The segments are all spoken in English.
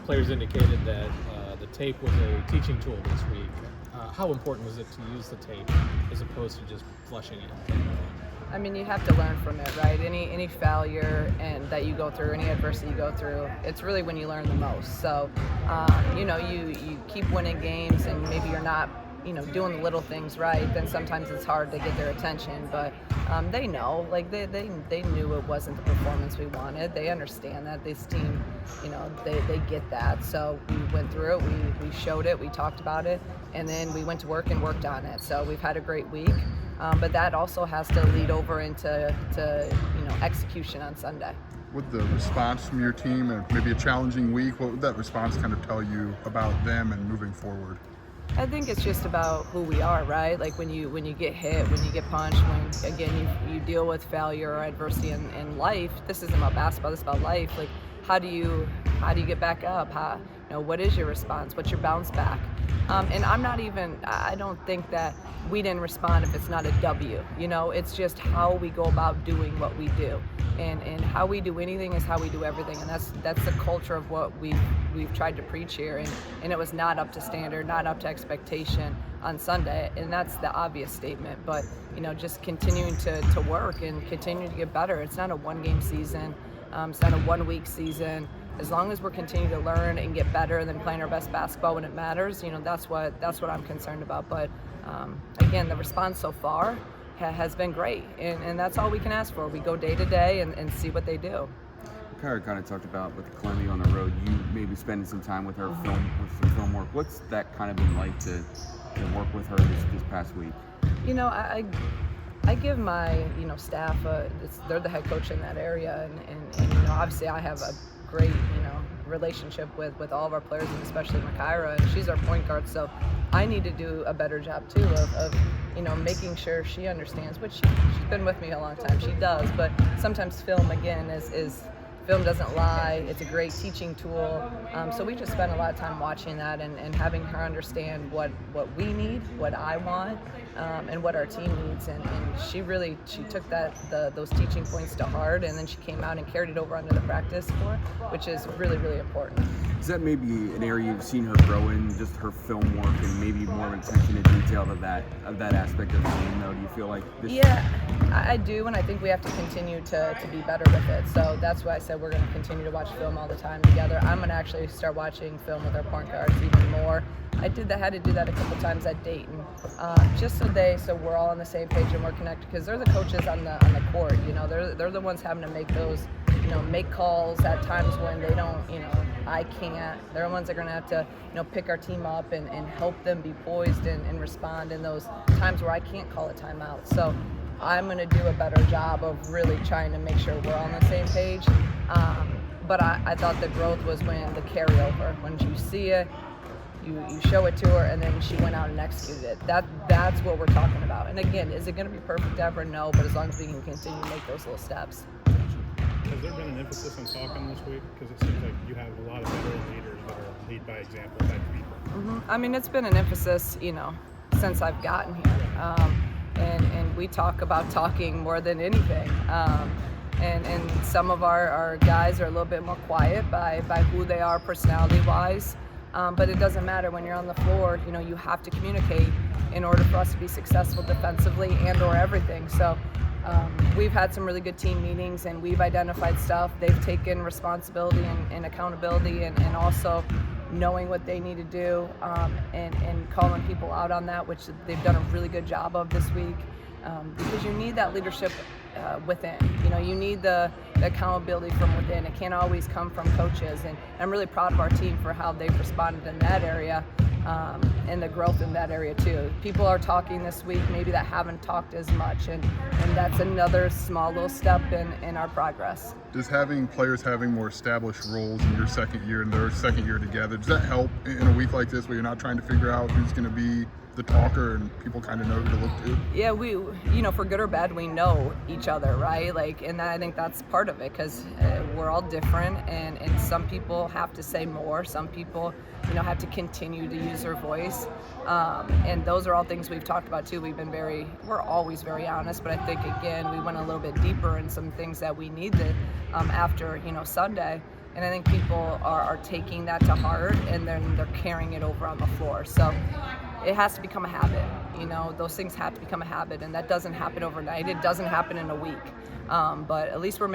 players indicated that the tape was a teaching tool this week. How important was it to use the tape as opposed to just flushing it? I mean, you have to learn from it, right? Any failure and that you go through, any adversity you go through, it's really when you learn the most. So, you keep winning games, and maybe you're not, doing the little things right. Then sometimes it's hard to get their attention. But they know, like they knew it wasn't the performance we wanted. They understand that this team, they get that. So we went through it. We showed it. We talked about it, and then we went to work and worked on it. So we've had a great week. But that also has to lead over into execution on Sunday. With the response from your team and maybe a challenging week, what would that response kind of tell you about them and moving forward? I think it's just about who we are, right? Like when you get hit, when you get punched, when again you deal with failure or adversity in life. This isn't about basketball. This is about life. Like how do you get back up? What is your response? What's your bounce back? And I don't think that we didn't respond if it's not a W. It's just how we go about doing what we do. And how we do anything is how we do everything. And that's the culture of what we've tried to preach here. And it was not up to standard, not up to expectation on Sunday. And that's the obvious statement. But, just continuing to work and continue to get better. It's not a one-game season. It's not a one-week season. As long as we're continuing to learn and get better and then playing our best basketball when it matters, that's what I'm concerned about. But again, the response so far has been great, and that's all we can ask for. We go day to day and see what they do. Makayla kind of talked about with Clemmy on the road, you maybe spending some time with her with some film work. What's that kind of been like to work with her this past week? I give my staff they're the head coach in that area, and obviously I have a great relationship with all of our players, and especially Makayla, and she's our point guard, so I need to do a better job too of making sure she understands, which she's been with me a long time, she does, but sometimes film again is film doesn't lie. It's a great teaching tool. So we just spend a lot of time watching that and having her understand what we need, what I want, and what our team needs. And she took those teaching points to heart, and then she came out and carried it over onto the practice floor, which is really, really important. Is that maybe an area you've seen her grow in, just her film work and maybe more attention to detail of that aspect of the game, though? Do you feel like this? Yeah, I do, and I think we have to continue to be better with it. So that's why I said we're going to continue to watch film all the time together. I'm going to actually start watching film with our point guards even more. Had to do that a couple times at Dayton, just so we're all on the same page and we're connected, because they're the coaches on the court. They're the ones having to make those, make calls at times when they don't, I can't. They're the ones that are going to have to, pick our team up and help them be poised and respond in those times where I can't call a timeout. So I'm going to do a better job of really trying to make sure we're on the same page. But I thought the growth was when the carryover, when you see it, you show it to her, and then she went out and executed it. That's what we're talking about. And again, is it going to be perfect ever? No, but as long as we can continue to make those little steps. Has there been an emphasis on talking this week? Because it seems like you have a lot of veteran leaders that are lead by example type people. Mm-hmm. I mean, it's been an emphasis, since I've gotten here. And we talk about talking more than anything. And some of our guys are a little bit more quiet by who they are personality-wise. But it doesn't matter when you're on the floor. You have to communicate in order for us to be successful defensively and/or everything. So we've had some really good team meetings, and we've identified stuff. They've taken responsibility and accountability, and also knowing what they need to do, and calling people out on that, which they've done a really good job of this week. Because you need that leadership within. You need the accountability from within. It can't always come from coaches, and I'm really proud of our team for how they've responded in that area, and the growth in that area too. People are talking this week maybe that haven't talked as much, and that's another small little step in our progress. Does having players having more established roles in your second year and their second year together, does that help in a week like this where you're not trying to figure out who's going to be the talker and people kind of know who to look to? Yeah, we, for good or bad, we know each other, right? And I think that's part of it, because we're all different, and some people have to say more. Some people, have to continue to use their voice. And those are all things we've talked about too. We're always very honest, but I think, again, we went a little bit deeper in some things that we needed after, Sunday. And I think people are taking that to heart, and then they're carrying it over on the floor. So it has to become a habit. Those things have to become a habit, and that doesn't happen overnight. It doesn't happen in a week. But at least we're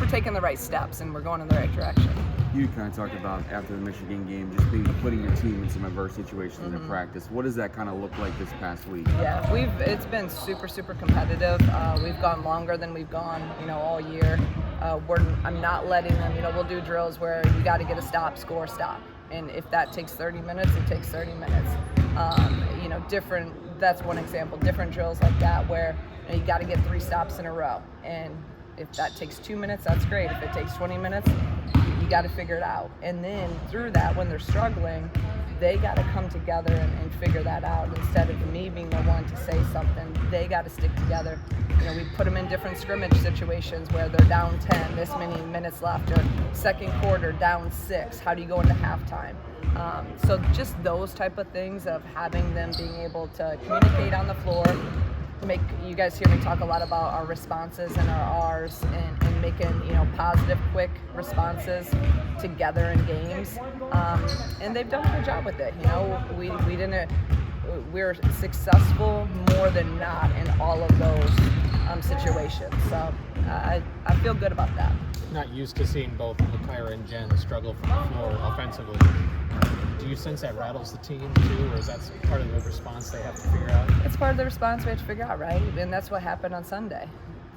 taking the right steps, and we're going in the right direction. You kind of talked about after the Michigan game, just maybe putting your team in some adverse situations in practice. What does that kind of look like this past week? Yeah, it's been super, super competitive. We've gone longer than we've gone, all year. I'm not letting them, we'll do drills where you got to get a stop, score, stop. And if that takes 30 minutes, it takes 30 minutes. That's one example, different drills like that where you got to get 3 stops in a row. And if that takes 2 minutes, that's great. If it takes 20 minutes, you got to figure it out. And then through that, when they're struggling, they got to come together and figure that out. Instead of me being the one to say something, they got to stick together. We put them in different scrimmage situations where they're down 10, this many minutes left, or second quarter down 6. How do you go into halftime? So just those type of things of having them being able to communicate on the floor. You guys hear me talk a lot about our responses and our R's and making positive, quick responses together in games, and they've done a good job with it. We're successful more than not in all of those situations. So I feel good about that. Not used to seeing both Makayla and Jen struggle from the floor offensively. Do you sense that rattles the team too, or is that part of the response they have to figure out? It's part of the response we have to figure out, right? And that's what happened on Sunday.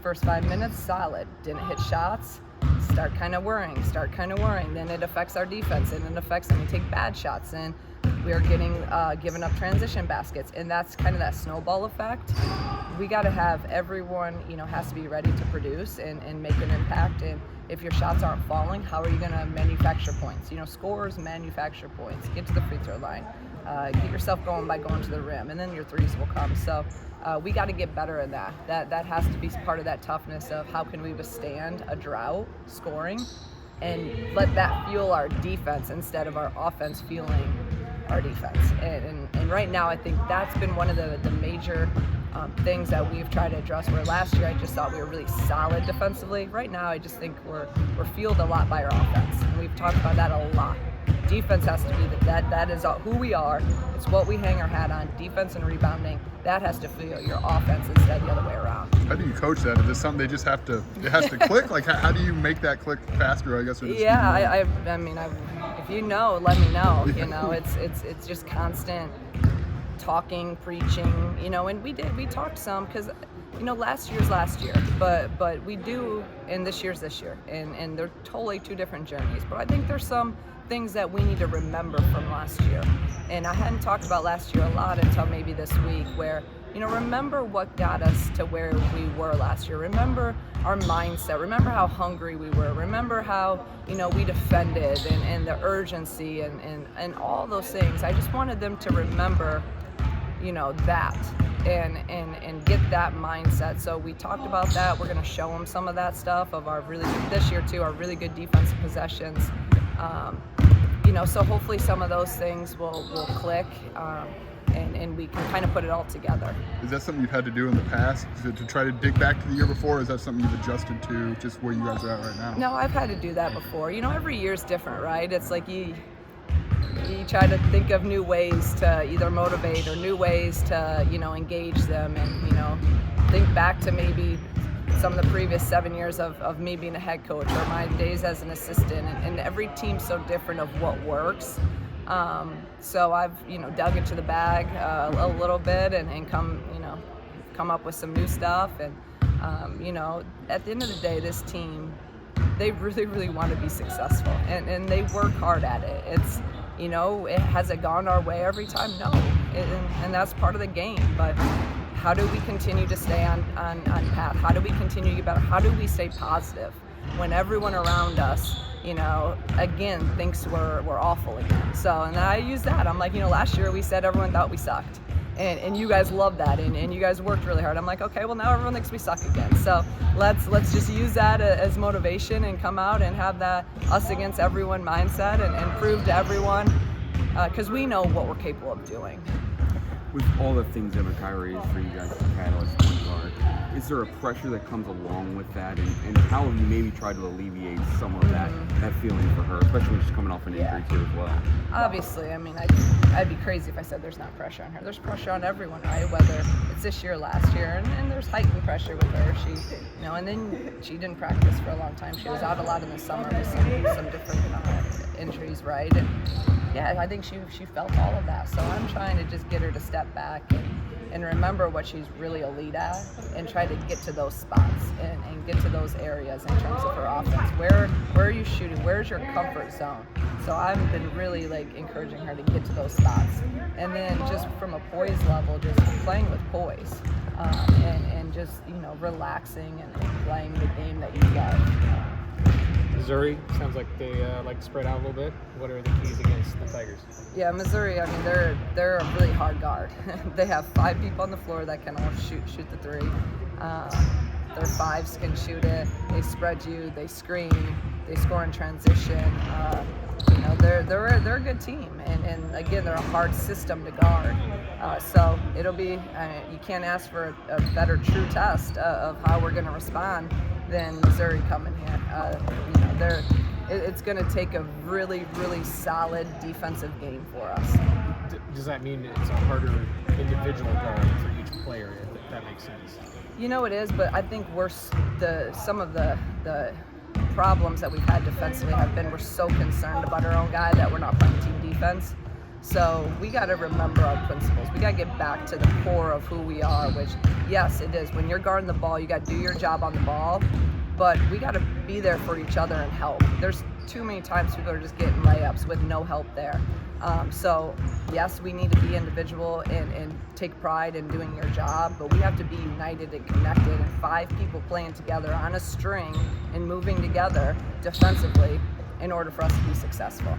First 5 minutes, solid. Didn't hit shots. Start kind of worrying. Then it affects our defense, and it affects them. We take bad shots, and we are giving up transition baskets, and that's kind of that snowball effect. We got to have everyone, has to be ready to produce and make an impact. And if your shots aren't falling, how are you going to manufacture points? Scorers manufacture points. Get to the free throw line. Get yourself going by going to the rim, and then your threes will come. So we got to get better in that. That has to be part of that toughness of how can we withstand a drought scoring and let that fuel our defense instead of our offense fueling our defense. And right now, I think that's been one of the major things that we've tried to address, where last year I just thought we were really solid defensively. Right now I just think we're fueled a lot by our offense, and we've talked about that a lot. Defense has to be that is who we are. It's what we hang our hat on. Defense and rebounding, that has to fuel your offense instead the other way around. How do you coach that? Is this something they just have to, it has to click? Like how do you make that click faster, I guess? Yeah, I mean, if you know, let me know. It's just constant talking, preaching, and we talked some because, last year's last year, but we do, and this year's this year, and they're totally two different journeys. But I think there's some things that we need to remember from last year, and I hadn't talked about last year a lot until maybe this week, where remember what got us to where we were last year. Remember our mindset. Remember how hungry we were. Remember how we defended and the urgency and all those things. I just wanted them to remember that and get that mindset. So we talked about that. We're going to show them some of that stuff of our this year too, our really good defensive possessions. So hopefully some of those things will click, and we can kind of put it all together. Is that something you've had to do in the past to try to dig back to the year before? Or is that something you've adjusted to just where you guys are at right now? No, I've had to do that before. Every year's different, right? It's like you try to think of new ways to either motivate or new ways to, engage them, and, think back to maybe some of the previous 7 years of me being a head coach or my days as an assistant, and every team's so different of what works. So I've, dug into the bag a little bit and come up with some new stuff. And, at the end of the day, this team, they really, really want to be successful, and they work hard at it. It's, has it gone our way every time? No, and that's part of the game. But how do we continue to stay on path? How do we continue to get better? How do we stay positive when everyone around us, again, thinks we're awful again? So, and I use that. I'm like, last year we said everyone thought we sucked. And you guys love that, and you guys worked really hard. I'm like, okay, well now everyone thinks we suck again. So let's just use that as motivation and come out and have that us against everyone mindset and prove to everyone, because we know what we're capable of doing. with all the things that Makayla is for you guys as a catalyst point guard, is there a pressure that comes along with that, and how have you maybe tried to alleviate some of that feeling for her, especially when she's coming off an injury too as well? Obviously, I mean, I'd be crazy if I said there's not pressure on her. There's pressure on everyone, right? Whether it's this year, last year, and there's heightened pressure with her. She, you know, and then she didn't practice for a long time. She was out a lot in the summer with some different injuries, right? And yeah, I think she felt all of that. So I'm trying to just get her to step back and remember what she's really elite at, and try to get to those spots and get to those areas in terms of her offense. Where are you shooting? Where's your comfort zone? So I've been really encouraging her to get to those spots. And then just from a poise level, just playing with poise, and just, you know, relaxing and playing the game that you love. Missouri sounds like they like to spread out a little bit. What are the keys against the Tigers? Yeah, Missouri, I mean, they're a really hard guard. They have 5 people on the floor that can all shoot the three. Their 5s can shoot it. They spread you. They screen. They score in transition. You know, they're a good team, and again, they're a hard system to guard. So it'll be you can't ask for a better true test of how we're going to respond than Missouri coming here. You know, it's going to take a really, really solid defensive game for us. Does that mean it's a harder individual guard for each player, if that makes sense? You know it is, but I think some of the problems that we've had defensively have been we're so concerned about our own guy that we're not playing team defense. So we got to remember our principles. We got to get back to the core of who we are, which, yes, it is. When you're guarding the ball, you got to do your job on the ball, but we got to be there for each other and help. There's too many times people are just getting layups with no help there. So, yes, we need to be individual and take pride in doing your job, but we have to be united and connected, and 5 people playing together on a string and moving together defensively in order for us to be successful.